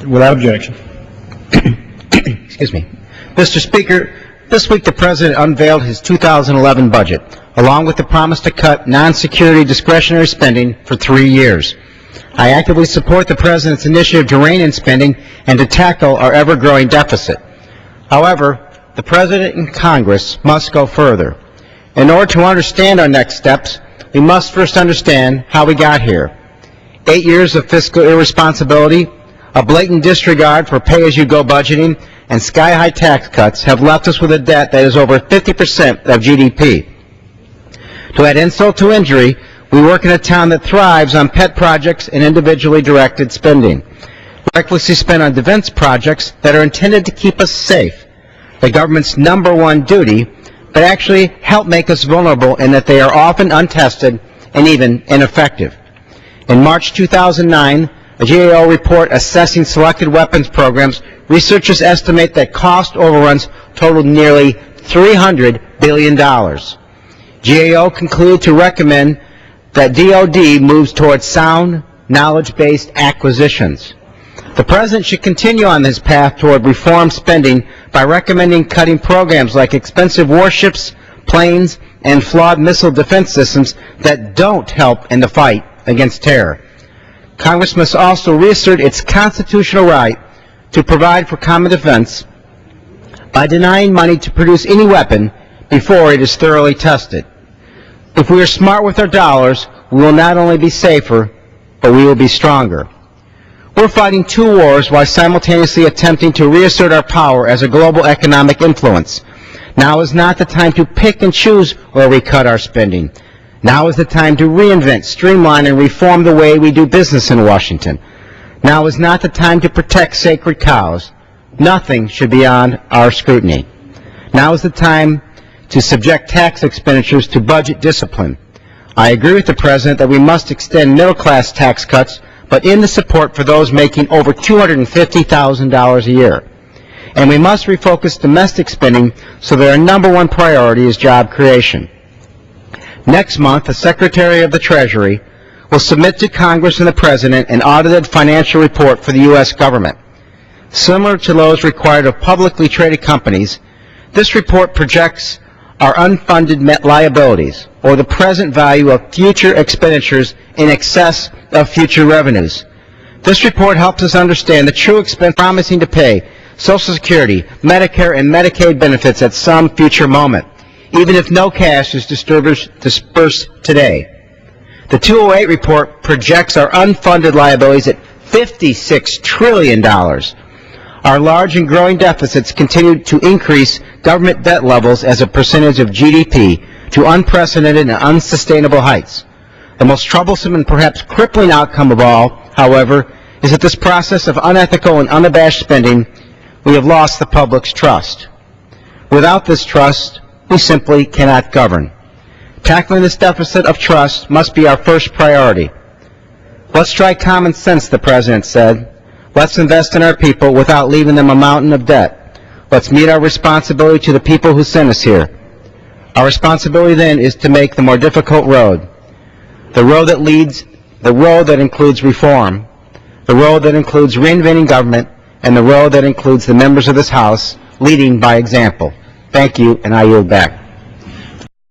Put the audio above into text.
Without objection. Excuse me. Mr. Speaker, this week the President unveiled his 2011 budget, along with the promise to cut non-security discretionary spending for 3 years. I actively support the President's initiative to rein in spending and to tackle our ever-growing deficit. However, the President and Congress must go further. In order to understand our next steps, we must first understand how we got here. 8 years of fiscal irresponsibility, a blatant disregard for pay-as-you-go budgeting, and sky-high tax cuts have left us with a debt that is over 50% of GDP. To add insult to injury, we work in a town that thrives on pet projects and individually directed spending. Recklessly spent on defense projects that are intended to keep us safe, the government's #1 duty, but actually help make us vulnerable in that they are often untested and even ineffective. In March 2009, a GAO report assessing selected weapons programs, researchers estimate that cost overruns totaled nearly $300 billion. GAO concluded to recommend that DoD moves towards sound, knowledge-based acquisitions. The President should continue on this path toward reform spending by recommending cutting programs like expensive warships, planes, and flawed missile defense systems that don't help in the fight against terror. Congress must also reassert its constitutional right to provide for common defense by denying money to produce any weapon before it is thoroughly tested. If we are smart with our dollars, we will not only be safer, but we will be stronger. We're fighting 2 wars while simultaneously attempting to reassert our power as a global economic influence. Now is not the time to pick and choose where we cut our spending. Now is the time to reinvent, streamline, and reform the way we do business in Washington. Now is not the time to protect sacred cows. Nothing should be beyond our scrutiny. Now is the time to subject tax expenditures to budget discipline. I agree with the President that we must extend middle-class tax cuts, but in the support for those making over $250,000 a year. And we must refocus domestic spending so that our #1 priority is job creation. Next month, the Secretary of the Treasury will submit to Congress and the President an audited financial report for the U.S. government. Similar to those required of publicly traded companies, this report projects our unfunded liabilities, or the present value of future expenditures in excess of future revenues. This report helps us understand the true expense promising to pay Social Security, Medicare, and Medicaid benefits at some future moment, even if no cash is dispersed today. The 208 report projects our unfunded liabilities at $56 trillion. Our large and growing deficits continue to increase government debt levels as a percentage of GDP to unprecedented and unsustainable heights. The most troublesome and perhaps crippling outcome of all, however, is that this process of unethical and unabashed spending, we have lost the public's trust. Without this trust, we simply cannot govern. Tackling this deficit of trust must be our first priority. Let's try common sense, the President said. Let's invest in our people without leaving them a mountain of debt. Let's meet our responsibility to the people who sent us here. Our responsibility then is to make the more difficult road. The road that includes reform, the road that includes reinventing government, and the road that includes the members of this House leading by example. Thank you, and I yield back.